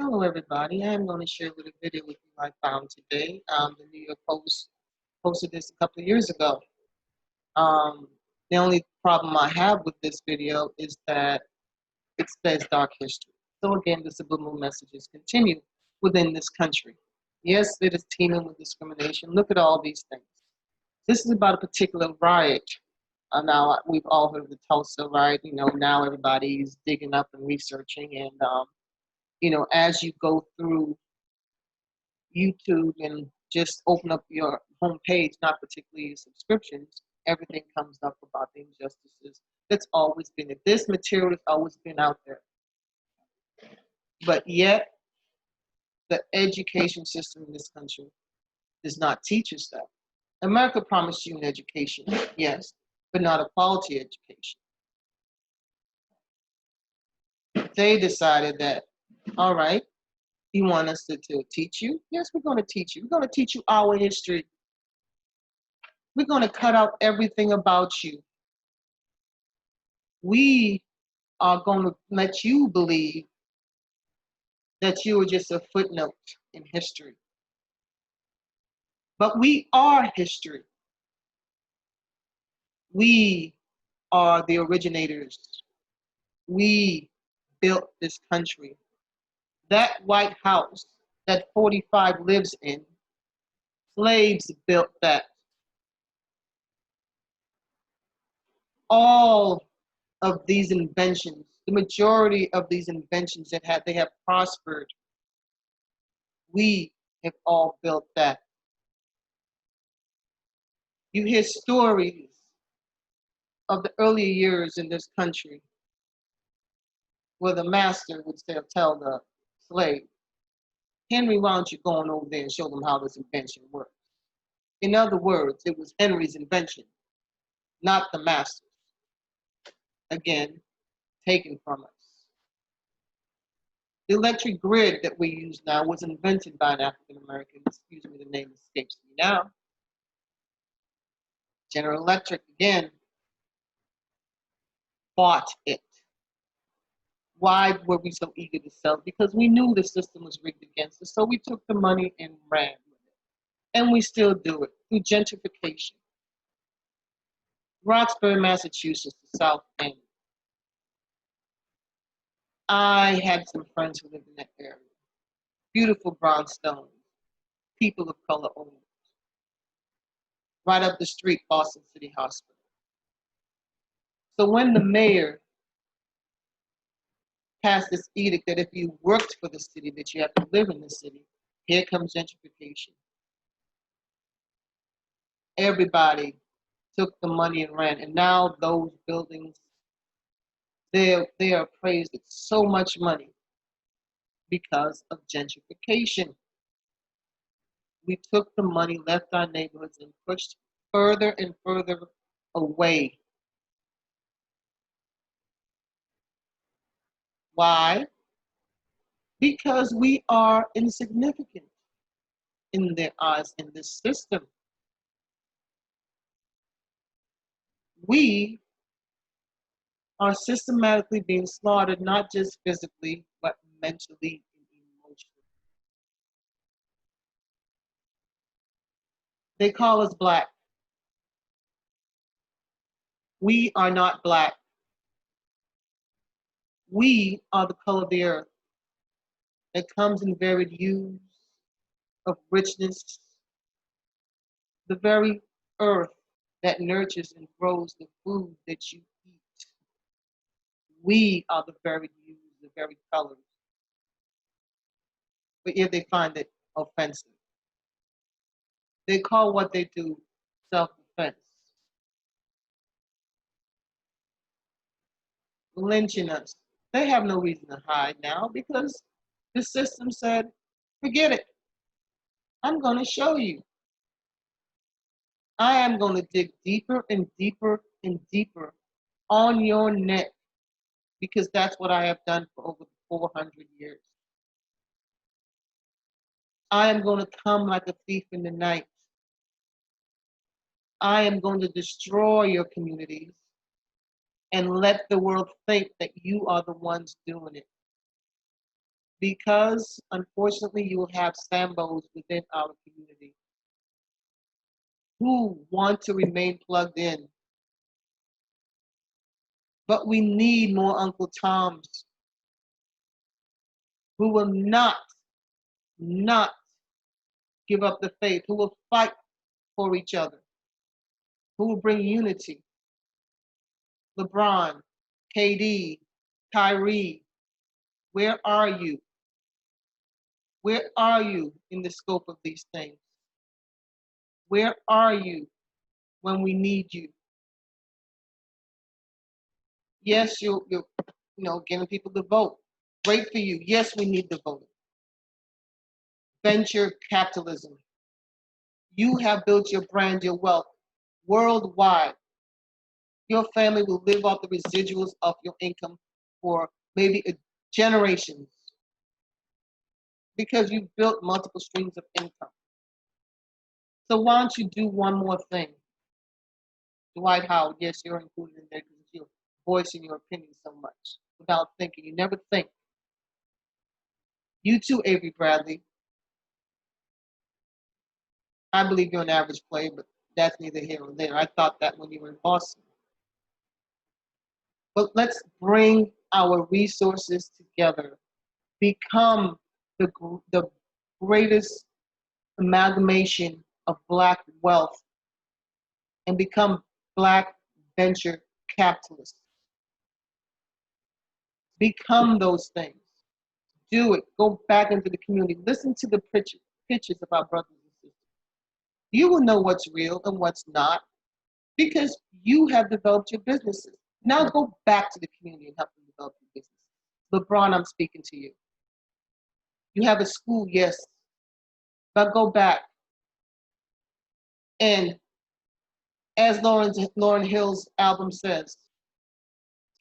Hello, everybody. I'm going to share a little video with you I found today. The New York Post posted this a couple of years ago. Um, the only problem I have with this video is that it says dark history. So again, the subliminal messages continue within this country. Yes, it is teeming with discrimination. Look at all these things. This is about a particular riot. Now, we've all heard of the Tulsa riot. Now everybody's digging up and researching. And as you go through YouTube and just open up your home page, not particularly your subscriptions, everything comes up about the injustices. That's always been it. This material has always been out there. But yet, the education system in this country does not teach us that. America promised you an education, yes, but not a quality education. They decided that, all right, you want us to teach you? Yes, we're going to teach you. We're going to teach you our history. We're going to cut out everything about you. We are going to let you believe that you are just a footnote in history. But we are history. We are the originators. We built this country. That White House that 45 lives in, slaves built that. All of these inventions, the majority of these inventions they have prospered, we have all built that. You hear stories of the earlier years in this country where the master would tell the slave, Henry, why don't you go on over there and show them how this invention works? In other words, it was Henry's invention, not the master's. Again, taken from us. The electric grid that we use now was invented by an African American. Excuse me, the name escapes me now. General Electric, again, bought it. Why were we so eager to sell? Because we knew the system was rigged against us, so we took the money and ran with it. And we still do it through gentrification. Roxbury, Massachusetts, the South End. I had some friends who lived in that area. Beautiful brownstones, people of color owners. Right up the street, Boston City Hospital. So when the mayor passed this edict that if you worked for the city, that you have to live in the city, here comes gentrification. Everybody took the money and ran, and now those buildings, they are appraised at so much money because of gentrification. We took the money, left our neighborhoods, and pushed further and further away. Why? Because we are insignificant in their eyes in this system. We are systematically being slaughtered, not just physically, but mentally and emotionally. They call us black. We are not black. We are the color of the earth that comes in varied hues of richness, the very earth that nurtures and grows the food that you eat. We are the very hues, the very colors. But yet they find it offensive. They call what they do self-defense. Lynching us. They have no reason to hide now because the system said, forget it. I'm going to show you. I am going to dig deeper and deeper and deeper on your neck because that's what I have done for over 400 years. I am going to come like a thief in the night. I am going to destroy your communities and let the world think that you are the ones doing it. because unfortunately you will have Sambos within our community who want to remain plugged in. But we need more Uncle Toms who will not give up the faith, who will fight for each other, who will bring unity. LeBron, KD, Kyrie, where are you? Where are you in the scope of these things? Where are you when we need you? Yes, you're giving people the vote. Great for you. Yes, we need the vote. Venture capitalism. You have built your brand, your wealth worldwide. Your family will live off the residuals of your income for maybe generations because you've built multiple streams of income. So why don't you do one more thing? Dwight Howard, yes, you're included in there because you're voicing your opinion so much without thinking. You never think. You too, Avery Bradley. I believe you're an average player, but that's neither here nor there. I thought that when you were in Boston. But let's bring our resources together, become the greatest amalgamation of Black wealth, and become Black venture capitalists. Become those things. Do it. Go back into the community. Listen to the pitches of our brothers and sisters. You will know what's real and what's not because you have developed your businesses. Now go back to the community and help them develop your business. LeBron, I'm speaking to you. You have a school, yes, but go back. And as Lauryn Hill's album says,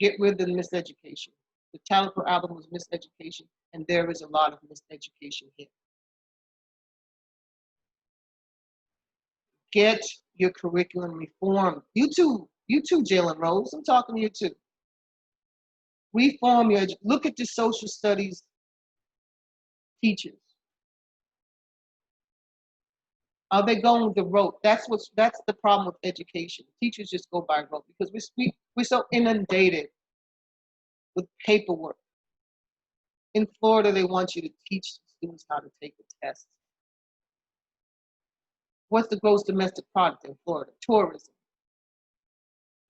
get rid of the miseducation. The title of her album was Miseducation, and there is a lot of miseducation here. Get your curriculum reformed. You too, Jalen Rose, I'm talking to you too. Reform your, look at the social studies teachers. Are they going with the rote? That's the problem with education. Teachers just go by rote because we're so inundated with paperwork. In Florida, they want you to teach students how to take a test. What's the gross domestic product in Florida? Tourism.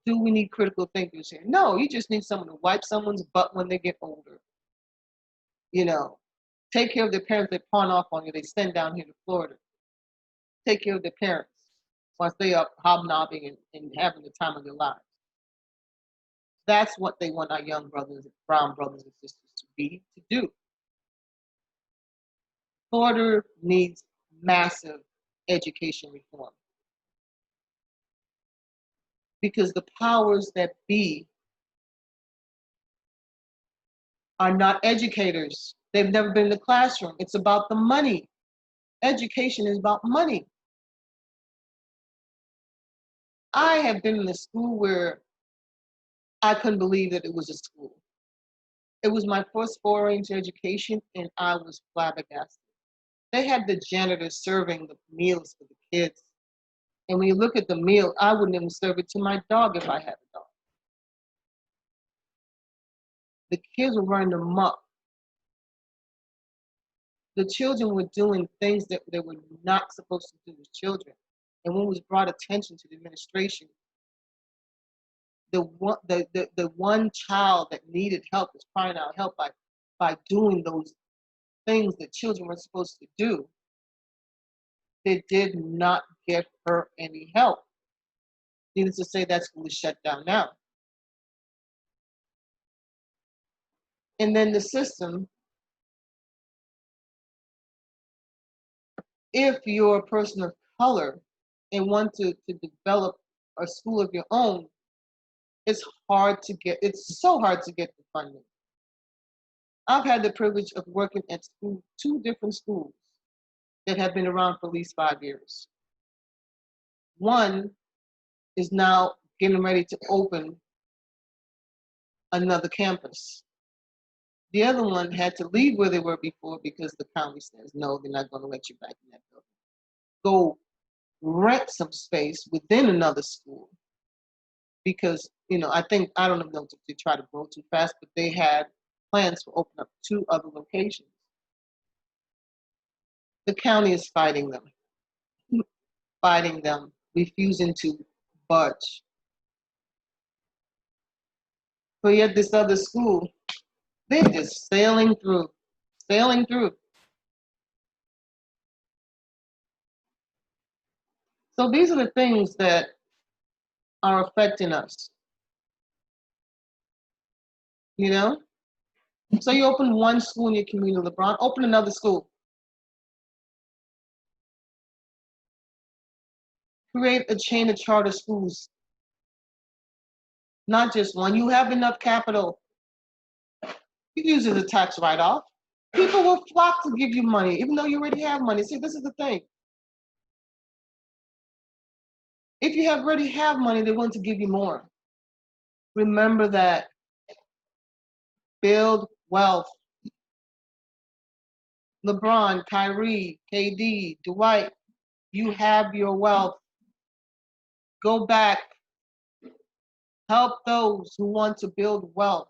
Do we need critical thinkers here? No, you just need someone to wipe someone's butt when they get older. Take care of their parents. They pawn off on you. They send down here to Florida. Take care of their parents once they are hobnobbing and having the time of their lives. That's what they want our young brothers, brown brothers and sisters to do. Florida needs massive education reform because the powers that be are not educators. They've never been in the classroom. It's about the money. Education is about money. I have been in a school where I couldn't believe that it was a school. It was my first foray into education, and I was flabbergasted. They had the janitors serving the meals for the kids. And when you look at the meal, I wouldn't even serve it to my dog if I had a dog. The kids were running amok. The children were doing things that they were not supposed to do as children. And when it was brought attention to the administration, the one child that needed help was crying out help by doing those things that children were supposed to do. They did not get her any help. Needless to say, that school is shut down now. And then the system, if you're a person of color and want to develop a school of your own, it's so hard to get the funding. I've had the privilege of working at two different schools that have been around for at least 5 years. One is now getting ready to open another campus. The other one had to leave where they were before because the county says, no, they're not going to let you back in that building. Go rent some space within another school because, I don't know if they try to grow too fast, but they had plans to open up 2 other locations. The county is fighting them, refusing to budge. But yet this other school, they're just sailing through. So these are the things that are affecting us, So you open one school in your community, LeBron, open another school. Create a chain of charter schools, not just one. You have enough capital. You use it as a tax write-off. People will flock to give you money, even though you already have money. See, this is the thing. If you already have money, they want to give you more. Remember that. Build wealth. LeBron, Kyrie, KD, Dwight, you have your wealth. Go back. Help those who want to build wealth.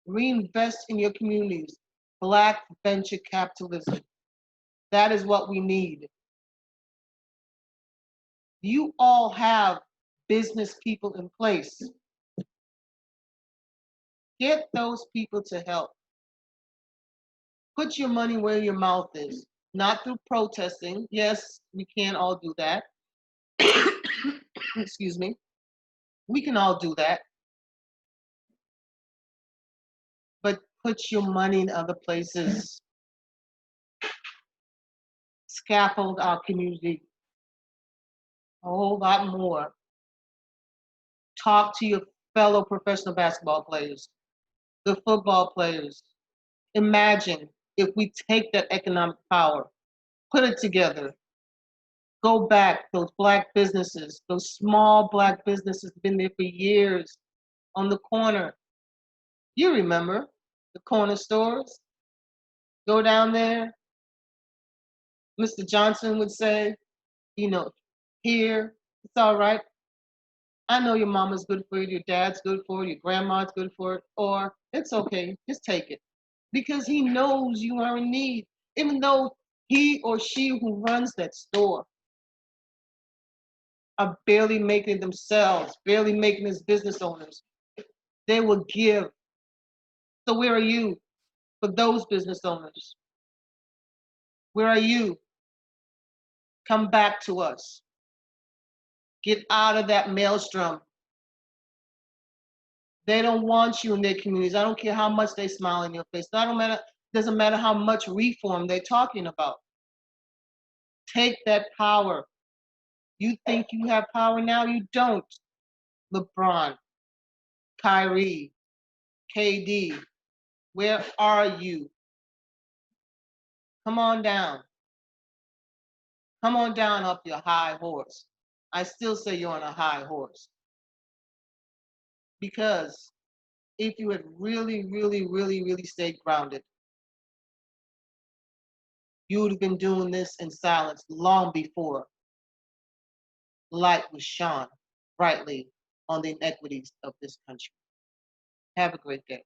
Reinvest in your communities. Black venture capitalism. That is what we need. You all have business people in place. Get those people to help. Put your money where your mouth is, not through protesting. Yes, we can all do that. Excuse me. We can all do that. But put your money in other places. Scaffold our community a whole lot more. Talk to your fellow professional basketball players, the football players. Imagine if we take that economic power, put it together, go back, those Black businesses, those small Black businesses been there for years on the corner. You remember the corner stores? Go down there. Mr. Johnson would say, here, it's all right. I know your mama's good for you, your dad's good for you, your grandma's good for it, or it's okay, just take it. Because he knows you are in need, even though he or she who runs that store are barely making themselves, barely making as business owners. They will give. So where are you for those business owners? Where are you? Come back to us. Get out of that maelstrom. They don't want you in their communities. I don't care how much they smile in your face. Doesn't matter how much reform they're talking about. Take that power. You think you have power now? You don't. LeBron, Kyrie, KD, where are you? Come on down. Come on down off your high horse. I still say you're on a high horse. Because if you had really, really, really, really stayed grounded, you would have been doing this in silence long before light was shone brightly on the inequities of this country. Have a great day.